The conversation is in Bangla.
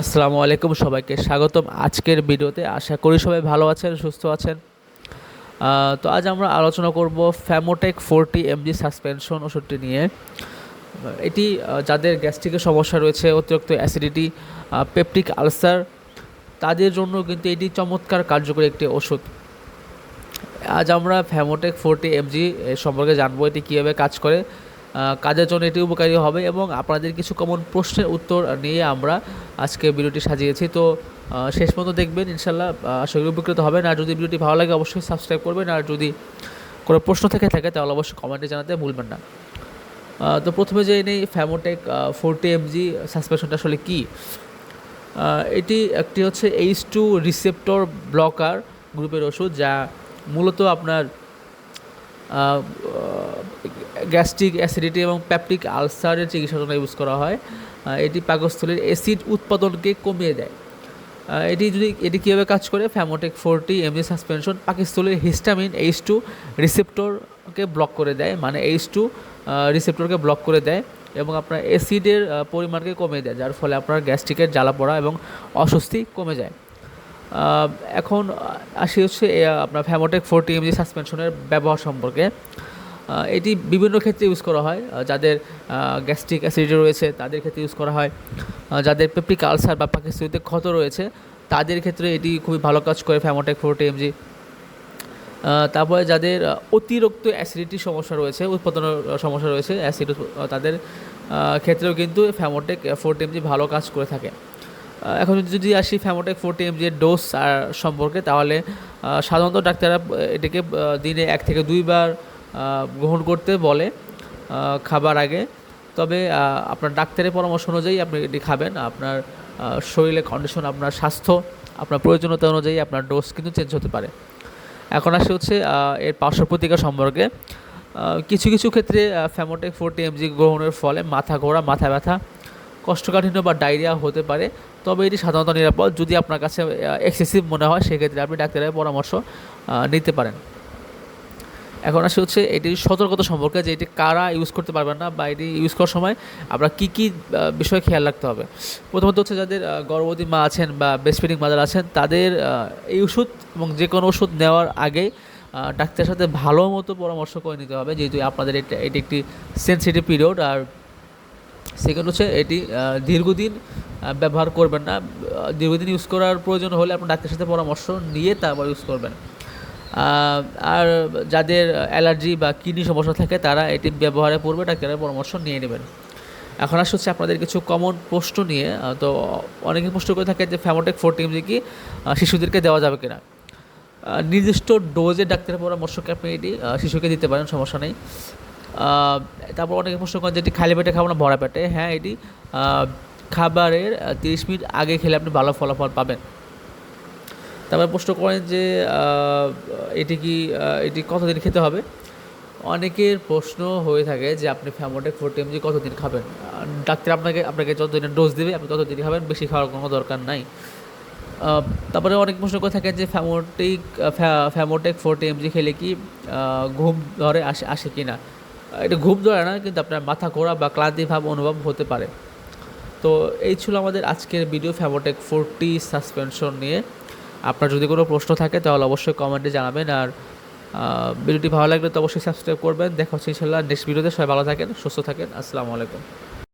আসসালামু আলাইকুম, সবাইকে স্বাগতম আজকের ভিডিওতে। আশা করি সবাই ভালো আছেন, সুস্থ আছেন। তো আজ আমরা আলোচনা করব ফ্যামোটেক 40 mg সাসপেনশন ওষুধটি নিয়ে। এটি যাদের গ্যাস্ট্রিকের সমস্যা রয়েছে, অতিরিক্ত অ্যাসিডিটি, পেপটিক আলসার, তাদের জন্য কিন্তু এটি চমৎকার কার্যকরী একটি ওষুধ। আজ আমরা ফ্যামোটেক 40 mg সম্পর্কে জানবো, এটি কীভাবে কাজ করে, কাজের জন্য এটি উপকারী হবে এবং আপনাদের কিছু কমন প্রশ্নের উত্তর নিয়ে আমরা আজকে ভিডিওটি সাজিয়েছি। তো শেষ পর্যন্ত দেখবেন, ইনশাল্লাহ আশা করি উপকৃত হবেন। আর যদি ভিডিওটি ভালো লাগে অবশ্যই সাবস্ক্রাইব করবেন, আর যদি কোনো প্রশ্ন থেকে থাকে তাহলে অবশ্যই কমেন্টে জানাতে ভুলবেন না। তো প্রথমে যে নেই ফ্যামোটেক 40 mg সাসপেনশনটা আসলে কী। এটি একটি হচ্ছে H2 রিসেপ্টর ব্লকার গ্রুপের ওষুধ, যা মূলত আপনার গ্যাস্ট্রিক অ্যাসিডিটি এবং পেপটিক আলসারের চিকিৎসার জন্য ইউজ করা হয়। এটি পাকস্থলীর অ্যাসিড উৎপাদনকে কমিয়ে দেয়। এটি কীভাবে কাজ করে, ফ্যামোটেক 40 mg সাসপেনশন পাকস্থলীর হিস্টামিন H2 রিসেপ্টরকে ব্লক করে দেয়, মানে H2 রিসেপ্টরকে ব্লক করে দেয় এবং আপনার অ্যাসিডের পরিমাণকে কমিয়ে দেয়, যার ফলে আপনার গ্যাস্ট্রিকের জ্বালা পড়া এবং অস্বস্তি কমে যায়। এখন আসি হচ্ছে আপনার ফ্যামোটেক 40 mg সাসপেনশনের ব্যবহার সম্পর্কে। এটি বিভিন্ন ক্ষেত্রে ইউজ করা হয়। যাদের গ্যাস্ট্রিক অ্যাসিডিটি রয়েছে তাদের ক্ষেত্রে ইউজ করা হয়। যাদের পেপটিক আলসার বা পাকস্থলীতে ক্ষত রয়েছে তাদের ক্ষেত্রে এটি খুবই ভালো কাজ করে ফ্যামোটেক 40 mg। তারপরে যাদের অতিরিক্ত অ্যাসিডিটির সমস্যা রয়েছে, উৎপাদনের সমস্যা রয়েছে অ্যাসিড, তাদের ক্ষেত্রেও কিন্তু ফ্যামোটেক 40 mg ভালো কাজ করে থাকে। এখন যদি আসি ফ্যামোটেক 40 mg এর ডোজ সম্পর্কে, তাহলে সাধারণত ডাক্তাররা এটিকে দিনে 1 থেকে 2 বার গ্রহণ করতে বলে খাবার আগে। তবে আপনার ডাক্তারের পরামর্শ অনুযায়ী আপনি এটি খাবেন। আপনার শরীরের কন্ডিশন, আপনার স্বাস্থ্য, আপনার প্রয়োজনীয়তা অনুযায়ী আপনার ডোজ কিন্তু চেঞ্জ হতে পারে। এখন আসে হচ্ছে এর পার্শ্ব প্রতিক্রিয়া সম্পর্কে। কিছু কিছু ক্ষেত্রে ফ্যামোটেক 40 mg গ্রহণের ফলে মাথা ঘোরা, মাথা ব্যথা, কোষ্ঠকাঠিন্য বা ডায়রিয়া হতে পারে। তবে এটি সাধারণত নিরাপদ। যদি আপনার কাছে এক্সেসিভ মনে হয় সেক্ষেত্রে আপনি ডাক্তারের পরামর্শ নিতে পারেন। এখন আসে হচ্ছে এটির সতর্কতা সম্পর্কে, যে এটি কারা ইউজ করতে পারবেন না বা এটি ইউজ করার সময় আপনার কী কী বিষয়ে খেয়াল রাখতে হবে। প্রথমত হচ্ছে যাদের গর্ভবতী মা আছেন বা ব্রেস্টফিডিং মাদার আছেন, তাদের এই ওষুধ এবং যে কোনো ওষুধ নেওয়ার আগে ডাক্তারের সাথে ভালো মতো পরামর্শ করে নিতে হবে, যেহেতু আপনাদের এটি একটি সেনসিটিভ পিরিয়ড। আর সেকেন্ড হচ্ছে এটি দীর্ঘদিন ব্যবহার করবেন না। দীর্ঘদিন ইউজ করার প্রয়োজন হলে আপনার ডাক্তারের সাথে পরামর্শ নিয়ে তারপর ইউজ করবেন। আর যাদের অ্যালার্জি বা কিডনি সমস্যা থাকে তারা এটি ব্যবহারের পূর্বে ডাক্তারের পরামর্শ নিয়ে নেবেন। এখন হচ্ছে আপনাদের কিছু কমন প্রশ্ন নিয়ে। তো অনেকে প্রশ্ন করে থাকে যে ফ্যামোটেক 40 mg কি শিশুদেরকে দেওয়া যাবে কিনা। নির্দিষ্ট ডোজে ডাক্তারের পরামর্শকে আপনি এটি শিশুকে দিতে পারেন, সমস্যা নেই। তারপর অনেকে প্রশ্ন করেন যে এটি খালি পেটে খাবো না ভরা পেটে। হ্যাঁ, এটি খাবারের 30 মিনিট আগে খেলে আপনি ভালো ফলাফল পাবেন। তারপরে প্রশ্ন করেন যে এটি কতদিন খেতে হবে। অনেকের প্রশ্ন হয়ে থাকে যে আপনি ফ্যামোটেক 40 mg কতদিন খাবেন। ডাক্তার আপনাকে যতদিনের ডোজ দেবে আপনি ততদিনই খাবেন, বেশি খাওয়ার কোনো দরকার নাই। তারপরে অনেক প্রশ্ন করে থাকেন যে ফ্যামোটেক 40 mg খেলে কি ঘুম ধরে আসে কি না। এটা ঘুম ধরে না, কিন্তু আপনার মাথা ঘোরা বা ক্লান্তি ভাব অনুভব হতে পারে। তো এই ছিল আমাদের আজকের ভিডিও ফ্যামোটেক 40 সাসপেনশন নিয়ে। আপনার যদি কোনো প্রশ্ন থাকে তাহলে অবশ্যই কমেন্টে জানাবেন। আর ভিডিওটি ভালো লাগলে তো অবশ্যই সাবস্ক্রাইব করবেন। দেখা হচ্ছে ইনশাআল্লাহ নেক্সট ভিডিওতে। সবাই ভালো থাকেন, সুস্থ থাকেন। আসসালামু আলাইকুম।